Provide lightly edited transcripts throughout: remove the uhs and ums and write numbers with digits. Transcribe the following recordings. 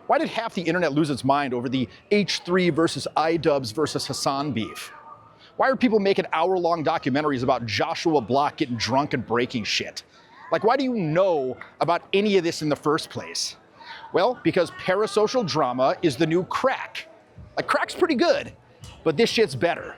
Why did half the internet lose its mind over the H3 versus iDubbbz versus Hasan beef? Why are people making hour-long documentaries about Joshua Block getting drunk and breaking shit? Like, why do you know about any of this in the first place? Well, because parasocial drama is the new crack. Like, crack's pretty good, but this shit's better.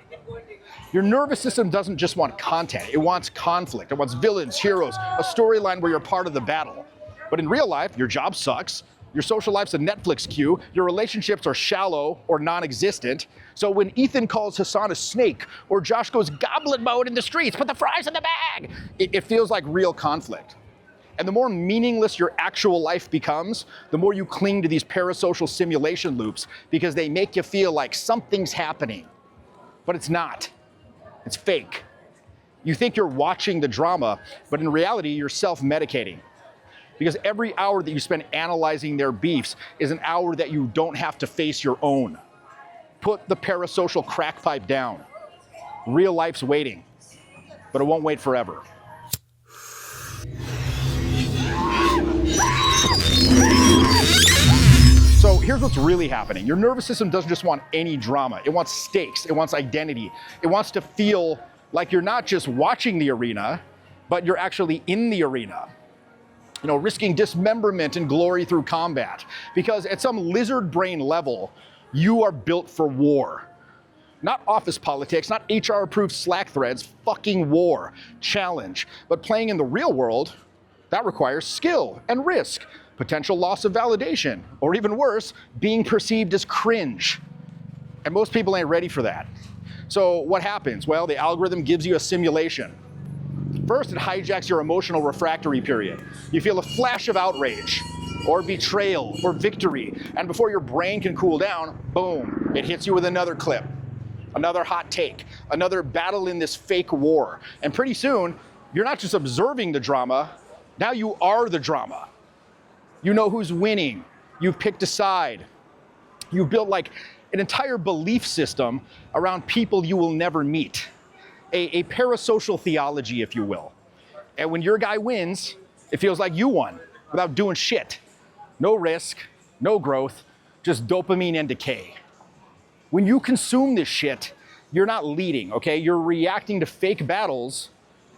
Your nervous system doesn't just want content, it wants conflict, it wants villains, heroes, a storyline where you're part of the battle. But in real life, your job sucks, your social life's a Netflix queue, your relationships are shallow or non-existent. So when Ethan calls Hasan a snake, or Josh goes goblin mode in the streets, put the fries in the bag, it feels like real conflict. And the more meaningless your actual life becomes, the more you cling to these parasocial simulation loops because they make you feel like something's happening. But it's not. It's fake. You think you're watching the drama, but in reality, you're self-medicating. Because every hour that you spend analyzing their beefs is an hour that you don't have to face your own. Put the parasocial crack pipe down. Real life's waiting, but it won't wait forever. So here's what's really happening. Your nervous system doesn't just want any drama. It wants stakes, it wants identity. It wants to feel like you're not just watching the arena, but you're actually in the arena. You know, risking dismemberment and glory through combat. Because at some lizard brain level, you are built for war. Not office politics, not HR-approved Slack threads, fucking war, challenge. But playing in the real world, that requires skill and risk, potential loss of validation, or even worse, being perceived as cringe. And most people ain't ready for that. So what happens? Well, the algorithm gives you a simulation. First, it hijacks your emotional refractory period. You feel a flash of outrage, or betrayal, or victory, and before your brain can cool down, boom, it hits you with another clip, another hot take, another battle in this fake war. And pretty soon, you're not just observing the drama, now you are the drama. You know who's winning. You've picked a side. You've built like an entire belief system around people you will never meet. A parasocial theology, if you will. And when your guy wins, it feels like you won without doing shit. No risk, no growth, just dopamine and decay. When you consume this shit, you're not leading, okay? You're reacting to fake battles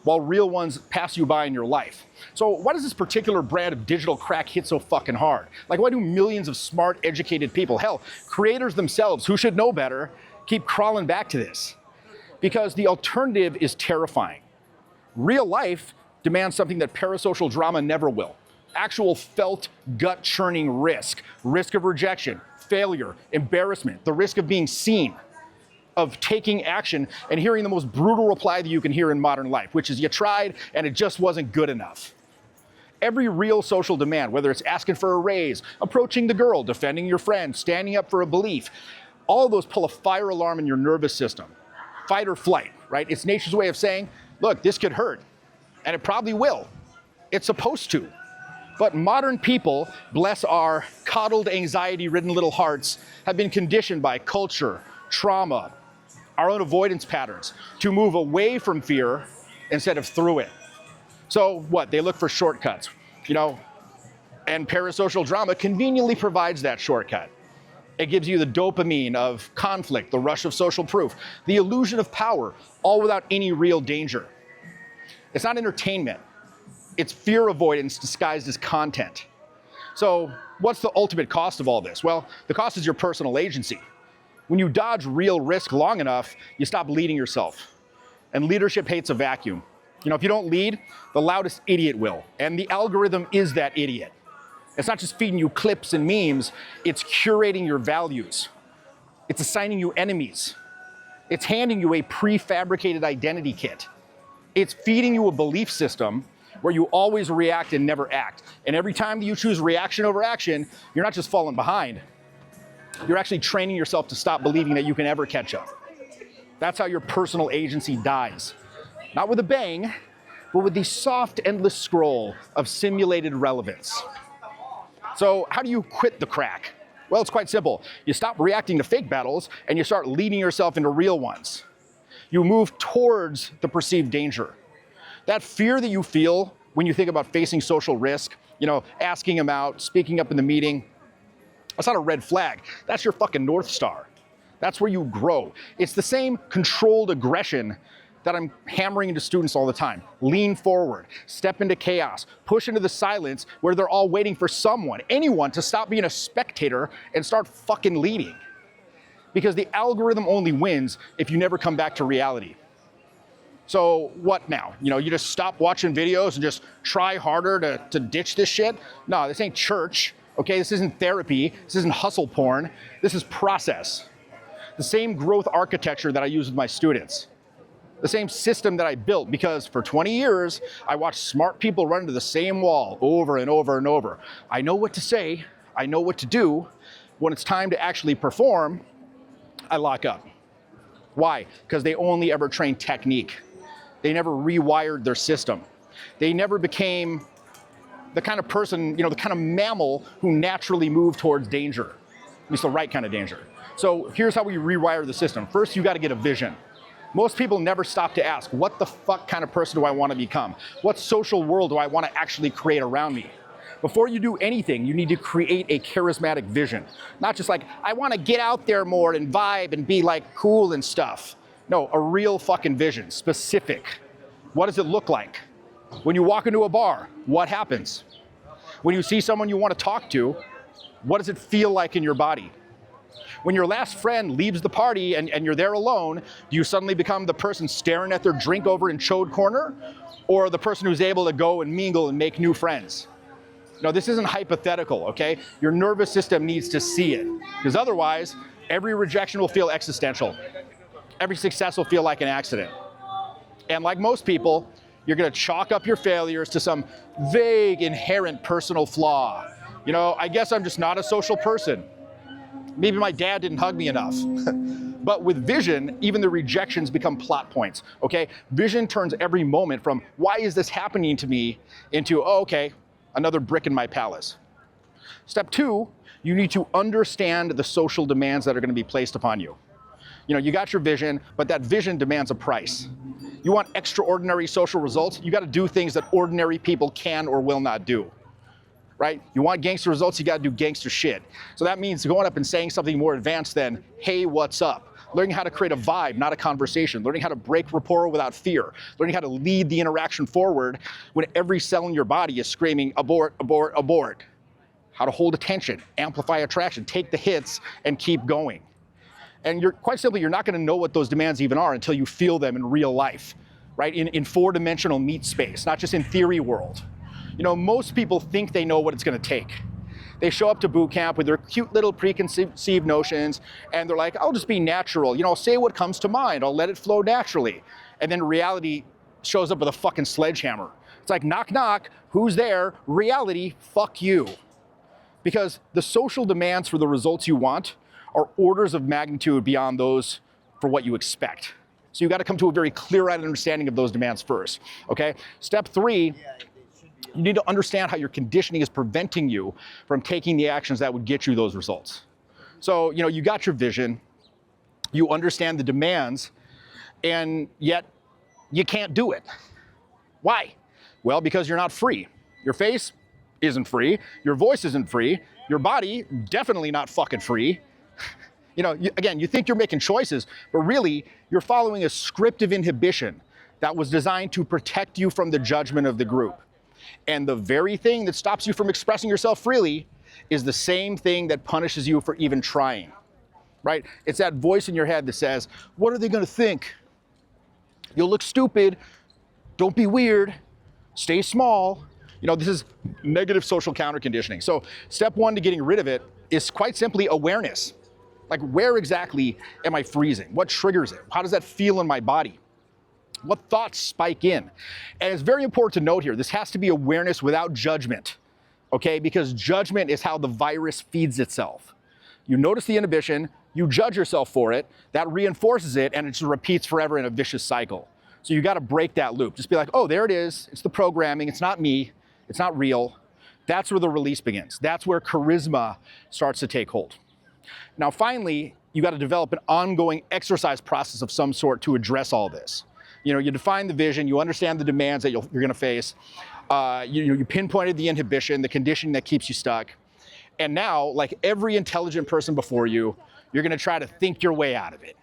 while real ones pass you by in your life. So why does this particular brand of digital crack hit so fucking hard? Like, why do millions of smart, educated people, hell, creators themselves who should know better, keep crawling back to this? Because the alternative is terrifying. Real life demands something that parasocial drama never will. Actual felt, gut-churning risk. Risk of rejection, failure, embarrassment, the risk of being seen, of taking action and hearing the most brutal reply that you can hear in modern life, which is you tried and it just wasn't good enough. Every real social demand, whether it's asking for a raise, approaching the girl, defending your friend, standing up for a belief, all of those pull a fire alarm in your nervous system. Fight or flight, right? It's nature's way of saying, look, this could hurt, and it probably will. It's supposed to. But modern people, bless our coddled, anxiety-ridden little hearts, have been conditioned by culture, trauma, our own avoidance patterns, to move away from fear instead of through it. So what? They look for shortcuts, you know, and parasocial drama conveniently provides that shortcut. It gives you the dopamine of conflict, the rush of social proof, the illusion of power, all without any real danger. It's not entertainment. It's fear avoidance disguised as content. So what's the ultimate cost of all this? Well, the cost is your personal agency. When you dodge real risk long enough, you stop leading yourself. And leadership hates a vacuum. You know, if you don't lead, the loudest idiot will. And the algorithm is that idiot. It's not just feeding you clips and memes, it's curating your values. It's assigning you enemies. It's handing you a prefabricated identity kit. It's feeding you a belief system where you always react and never act. And every time that you choose reaction over action, you're not just falling behind. You're actually training yourself to stop believing that you can ever catch up. That's how your personal agency dies. Not with a bang, but with the soft, endless scroll of simulated relevance. So how do you quit the crack? Well, it's quite simple. You stop reacting to fake battles and you start leading yourself into real ones. You move towards the perceived danger. That fear that you feel when you think about facing social risk, you know, asking them out, speaking up in the meeting, That's not a red flag. That's your fucking North Star. That's where you grow. It's the same controlled aggression that I'm hammering into students all the time. Lean forward, step into chaos, push into the silence where they're all waiting for someone, anyone, to stop being a spectator and start fucking leading. Because the algorithm only wins if you never come back to reality. So what now? You just stop watching videos and just try harder to ditch this shit? No, this ain't church, okay? This isn't therapy. This isn't hustle porn. This is process. The same growth architecture that I use with my students. The same system that I built, because for 20 years, I watched smart people run into the same wall over and over and over. I know what to say, I know what to do. When it's time to actually perform, I lock up. Why? Because they only ever trained technique. They never rewired their system. They never became the kind of person, the kind of mammal who naturally moved towards danger, at least the right kind of danger. So here's how we rewire the system. First, you got to get a vision. Most people never stop to ask, what the fuck kind of person do I want to become? What social world do I want to actually create around me? Before you do anything, you need to create a charismatic vision. Not just like, I want to get out there more and vibe and be like cool and stuff. No, a real fucking vision, specific. What does it look like? When you walk into a bar, what happens? When you see someone you want to talk to, what does it feel like in your body? When your last friend leaves the party and you're there alone, do you suddenly become the person staring at their drink over in Chode Corner? Or the person who's able to go and mingle and make new friends? No, this isn't hypothetical, okay? Your nervous system needs to see it. Because otherwise, every rejection will feel existential. Every success will feel like an accident. And like most people, you're gonna chalk up your failures to some vague, inherent personal flaw. I guess I'm just not a social person. Maybe my dad didn't hug me enough. But with vision, even the rejections become plot points, okay? Vision turns every moment from, why is this happening to me, into, oh, okay, another brick in my palace. Step 2, you need to understand the social demands that are gonna be placed upon you. You got your vision, but that vision demands a price. You want extraordinary social results, you gotta do things that ordinary people can or will not do. Right? You want gangster results, you gotta do gangster shit. So that means going up and saying something more advanced than, hey, what's up? Learning how to create a vibe, not a conversation. Learning how to break rapport without fear. Learning how to lead the interaction forward when every cell in your body is screaming, abort, abort, abort. How to hold attention, amplify attraction, take the hits, and keep going. And quite simply, you're not gonna know what those demands even are until you feel them in real life, right? In four-dimensional meat space, not just in theory world. Most people think they know what it's gonna take. They show up to boot camp with their cute little preconceived notions, and they're like, I'll just be natural. I'll say what comes to mind. I'll let it flow naturally. And then reality shows up with a fucking sledgehammer. It's like, knock, knock, who's there? Reality, fuck you. Because the social demands for the results you want are orders of magnitude beyond those for what you expect. So you gotta come to a very clear-eyed understanding of those demands first, okay? Step 3, you need to understand how your conditioning is preventing you from taking the actions that would get you those results. So, you got your vision, you understand the demands, and yet you can't do it. Why? Well, because you're not free. Your face isn't free, your voice isn't free, your body definitely not fucking free. Again, you think you're making choices, but really you're following a script of inhibition that was designed to protect you from the judgment of the group. And the very thing that stops you from expressing yourself freely is the same thing that punishes you for even trying, right? It's that voice in your head that says, what are they gonna think? You'll look stupid, don't be weird, stay small. This is negative social counter conditioning. So step 1 to getting rid of it is quite simply awareness. Like, where exactly am I freezing? What triggers it? How does that feel in my body? What thoughts spike in? And it's very important to note here, this has to be awareness without judgment, okay? Because judgment is how the virus feeds itself. You notice the inhibition, you judge yourself for it, that reinforces it, and it just repeats forever in a vicious cycle. So you gotta break that loop. Just be like, oh, there it is, it's the programming, it's not me, it's not real. That's where the release begins. That's where charisma starts to take hold. Now, finally, you gotta develop an ongoing exercise process of some sort to address all this. You define the vision, you understand the demands that you're gonna face, you pinpointed the inhibition, the conditioning that keeps you stuck, And now, like every intelligent person before you, you're gonna try to think your way out of it.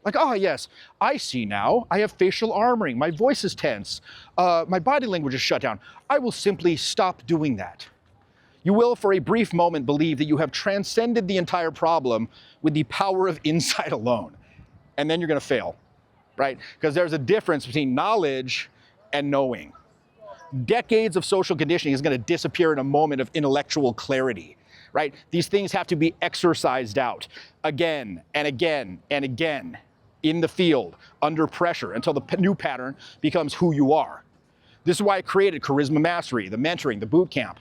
Like, oh yes, I see now. I have facial armoring. My voice is tense. My body language is shut down. I will simply stop doing that. You will, for a brief moment, believe that you have transcended the entire problem with the power of insight alone. And then you're gonna fail, right? Because there's a difference between knowledge and knowing. Decades of social conditioning is gonna disappear in a moment of intellectual clarity, right? These things have to be exercised out again and again and again in the field, under pressure, until the new pattern becomes who you are. This is why I created Charisma Mastery, the mentoring, the boot camp.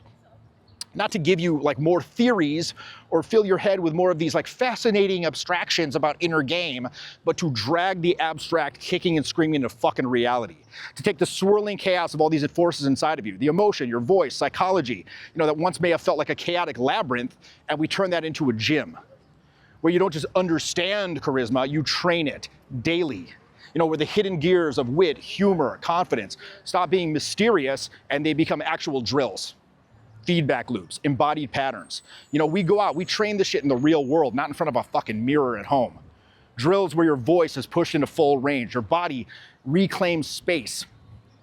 Not to give you like more theories or fill your head with more of these like fascinating abstractions about inner game, but to drag the abstract kicking and screaming into fucking reality. To take the swirling chaos of all these forces inside of you, the emotion, your voice, psychology, that once may have felt like a chaotic labyrinth, and we turn that into a gym where you don't just understand charisma, you train it daily. Where the hidden gears of wit, humor, confidence stop being mysterious and they become actual drills. Feedback loops, embodied patterns. We go out, we train this shit in the real world, not in front of a fucking mirror at home. Drills where your voice is pushed into full range, your body reclaims space.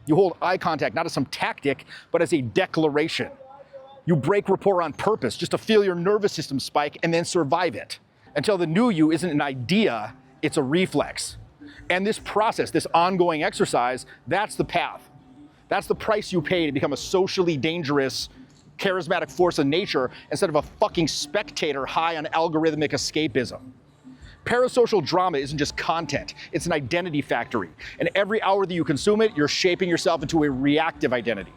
You hold eye contact, not as some tactic, but as a declaration. You break rapport on purpose just to feel your nervous system spike and then survive it. Until the new you isn't an idea, it's a reflex. And this process, this ongoing exercise, that's the path. That's the price you pay to become a socially dangerous, charismatic force of nature instead of a fucking spectator high on algorithmic escapism. Parasocial drama isn't just content, it's an identity factory. And every hour that you consume it, you're shaping yourself into a reactive identity.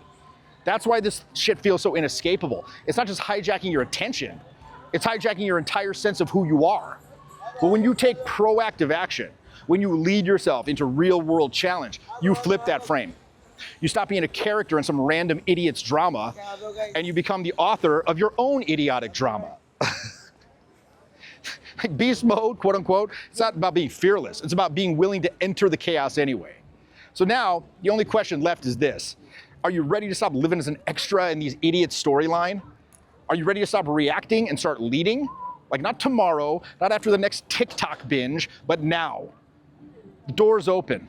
That's why this shit feels so inescapable. It's not just hijacking your attention, it's hijacking your entire sense of who you are. But when you take proactive action, when you lead yourself into real world challenge, you flip that frame. You stop being a character in some random idiot's drama, and you become the author of your own idiotic drama. Like beast mode, quote unquote, it's not about being fearless. It's about being willing to enter the chaos anyway. So now, the only question left is this. Are you ready to stop living as an extra in these idiots' storyline? Are you ready to stop reacting and start leading? Like not tomorrow, not after the next TikTok binge, but now. The door's open.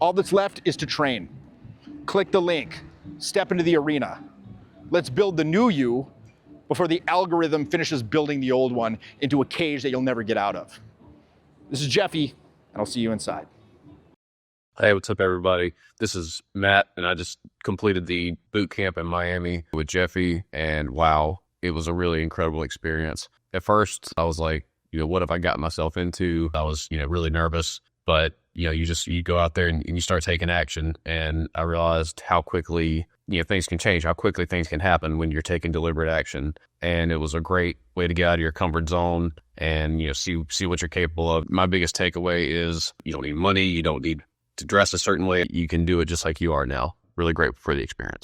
All that's left is to train. Click the link, step into the arena. Let's build the new you before the algorithm finishes building the old one into a cage that you'll never get out of. This is Jeffy, and I'll see you inside. Hey, what's up, everybody? This is Matt, and I just completed the boot camp in Miami with Jeffy, and wow, it was a really incredible experience. At first, I was like, what have I got myself into? I was, really nervous, but you go out there and you start taking action, and I realized how quickly, things can change, how quickly things can happen when you're taking deliberate action. And it was a great way to get out of your comfort zone and, see what you're capable of. My biggest takeaway is you don't need money, you don't need to dress a certain way. You can do it just like you are now. Really great for the experience.